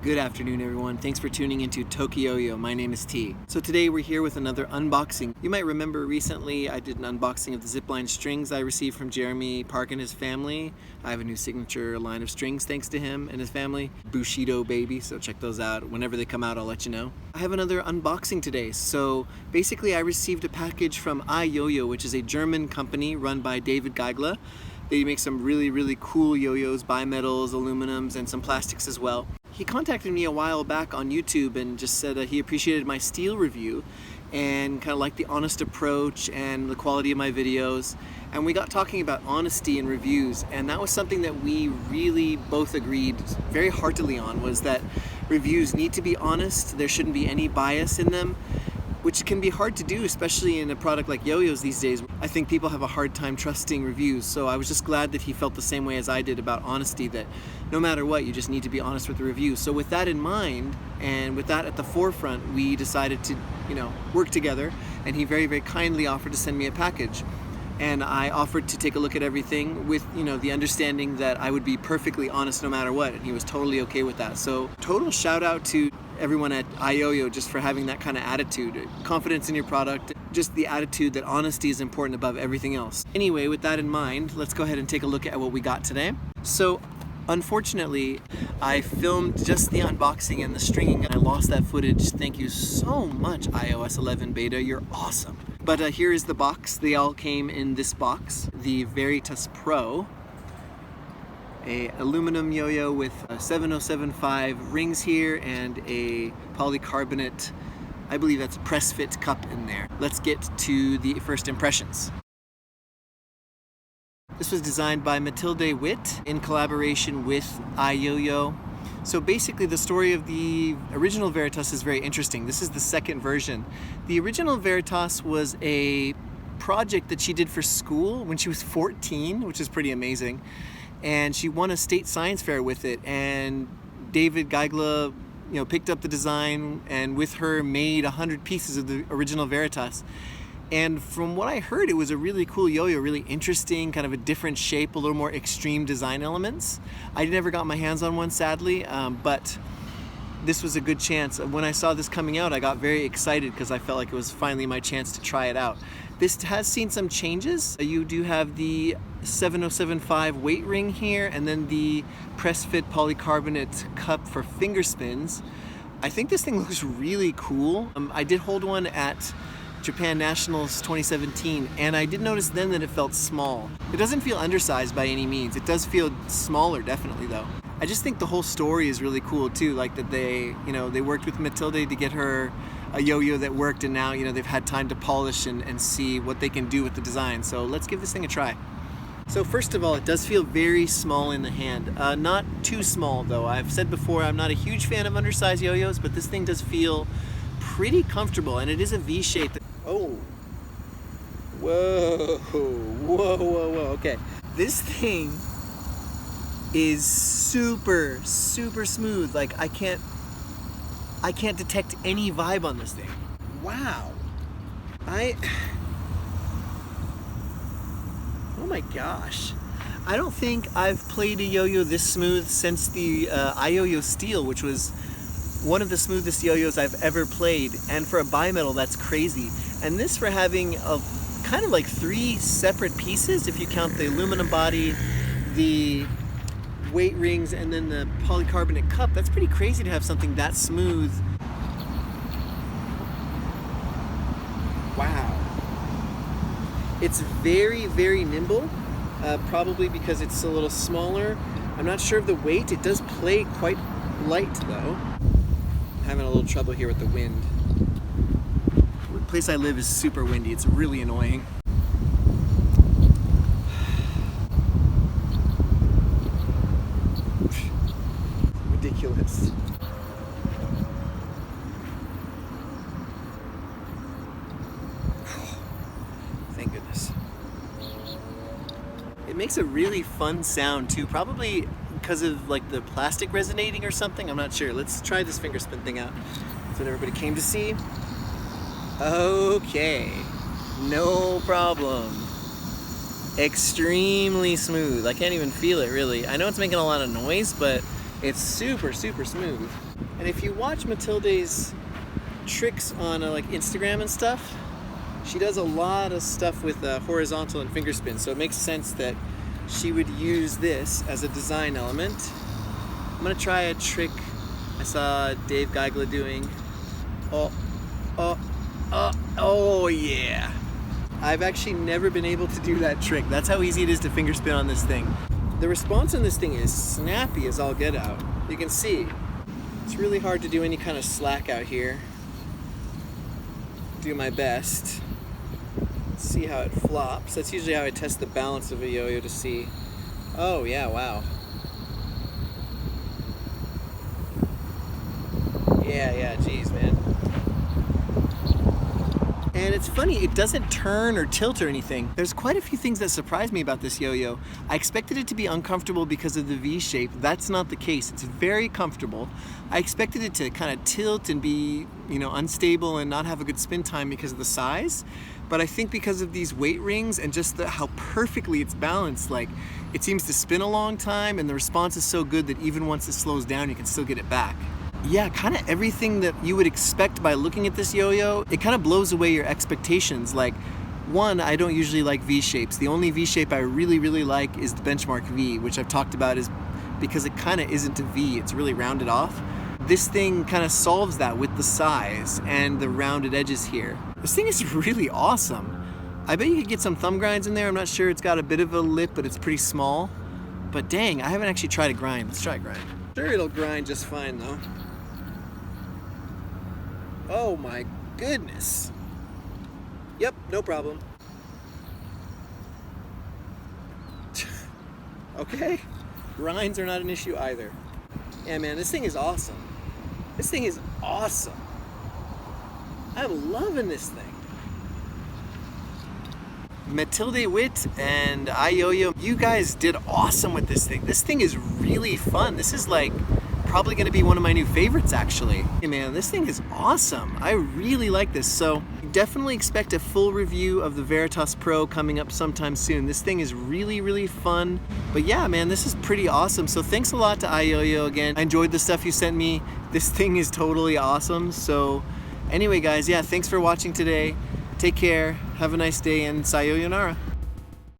Good afternoon, everyone. Thanks for tuning into TokYo-Yo. My name is T. So today we're here with another unboxing. You might remember recently I did an unboxing of the zipline strings I received from Jeremy Park and his family. I have a new signature line of strings thanks to him and his family. Bushido Baby, so check those out. Whenever they come out, I'll let you know. I have another unboxing today. So basically I received a package from iYoyo, which is a German company run by Dave Geigle. They make some really cool yo-yos, bimetals, aluminums, and some plastics as well. He contacted me a while back on YouTube and just said he appreciated my steel review and kind of liked the honest approach and the quality of my videos. And we got talking about honesty in reviews, and that was something that we really both agreed very heartily on, was that reviews need to be honest. There shouldn't be any bias in them, which can be hard to do, especially in a product like yo-yos these days. I think people have a hard time trusting reviews, so I was just glad that he felt the same way as I did about honesty, that no matter what, you just need to be honest with the reviews. So with that in mind, and with that at the forefront, we decided to, work together, and he very kindly offered to send me a package. And I offered to take a look at everything with, the understanding that I would be perfectly honest no matter what, and he was totally okay with that. So total shout out to everyone at iYoyo just for having that kind of attitude, confidence in your product, just the attitude that honesty is important above everything else. Anyway, with that in mind, let's go ahead and take a look at what we got today. So unfortunately, I filmed just the unboxing and the stringing and I lost that footage. Thank you so much, iOS 11 beta, you're awesome. But here is the box. They all came in this box. The VERiTAS Pro, a aluminum yo-yo with 7075 rings here and a polycarbonate, I believe that's a press fit cup in there. Let's get to the first impressions. This was designed by Matilde Witt in collaboration with iYoyo. So basically the story of the original VERiTAS is very interesting. This is the second version. The original VERiTAS was a project that she did for school when she was 14, which is pretty amazing. And she won a state science fair with it, and David Geigle, picked up the design and with her made 100 pieces of the original VERiTAS. And from what I heard, it was a really cool yo-yo, really interesting, kind of a different shape, a little more extreme design elements. I never got my hands on one, sadly, but this was a good chance. When I saw this coming out, I got very excited because I felt like it was finally my chance to try it out. This has seen some changes. You do have the 7075 weight ring here, and then the press fit polycarbonate cup for finger spins. I think this thing looks really cool. I did hold one at Japan Nationals 2017, and I did notice then that it felt small. It doesn't feel undersized by any means. It does feel smaller, definitely, though. I just think the whole story is really cool too, like that they worked with Matilde to get her a yo-yo that worked, and now they've had time to polish and see what they can do with the design. So let's give this thing a try. So first of all, it does feel very small in the hand. Not too small though. I've said before I'm not a huge fan of undersized yo-yos, but this thing does feel pretty comfortable, and it is a V-shape. Oh, whoa, okay. This thing is super smooth. Like I can't detect any vibe on this thing. Wow. Oh my gosh. I don't think I've played a yo-yo this smooth since the iYoyo Steel, which was one of the smoothest yo-yos I've ever played. And for a bimetal, that's crazy. And this, for having a kind of like 3 separate pieces, if you count the aluminum body, the weight rings, and then the polycarbonate cup, that's pretty crazy to have something that smooth. Wow. It's very nimble, probably because it's a little smaller. I'm not sure of the weight. It does play quite light though. I'm having a little trouble here with the wind. The place I live is super windy. It's really annoying. Ridiculous. Thank goodness. It makes a really fun sound too, probably because of like the plastic resonating or something. I'm not sure. Let's try this finger spin thing out. That's what everybody came to see. Okay, no problem. Extremely smooth. I can't even feel it really. I know it's making a lot of noise, but It's super, super smooth. And if you watch Matilda's tricks on like Instagram and stuff, she does a lot of stuff with horizontal and finger spin, so it makes sense that she would use this as a design element. I'm gonna try a trick I saw Dave Geigle doing. Oh yeah. I've actually never been able to do that trick. That's how easy it is to finger spin on this thing. The response on this thing is snappy as all get out. You can see, it's really hard to do any kind of slack out here. Do my best. Let's see how it flops. That's usually how I test the balance of a yo-yo to see. Oh yeah, wow. Yeah, geez, man. And it's funny, it doesn't turn or tilt or anything. There's quite a few things that surprise me about this yo-yo. I expected it to be uncomfortable because of the V shape. That's not the case. It's very comfortable. I expected it to kind of tilt and be, unstable and not have a good spin time because of the size. But I think because of these weight rings and just how perfectly it's balanced, like it seems to spin a long time and the response is so good that even once it slows down, you can still get it back. Yeah, kind of everything that you would expect by looking at this yo-yo, it kind of blows away your expectations. Like, one, I don't usually like V shapes. The only V shape I really, really like is the benchmark V, which I've talked about is because it kind of isn't a V, it's really rounded off. This thing kind of solves that with the size and the rounded edges here. This thing is really awesome. I bet you could get some thumb grinds in there. I'm not sure, it's got a bit of a lip, but it's pretty small. But dang, I haven't actually tried a grind. Let's try a grind. Sure, it'll grind just fine though. Oh my goodness. Yep, no problem. Okay, grinds are not an issue either. Yeah, man, this thing is awesome. This thing is awesome. I'm loving this thing. Matilda Witt and iYoyo, you guys did awesome with this thing. This thing is really fun. This is like probably gonna be one of my new favorites actually. Hey man, this thing is awesome. I really like this. So definitely expect a full review of the VERiTAS Pro coming up sometime soon. This thing is really, really fun. But yeah, man, this is pretty awesome. So thanks a lot to iYoyo again. I enjoyed the stuff you sent me. This thing is totally awesome. So anyway guys, yeah, thanks for watching today. Take care, have a nice day, and sayonara.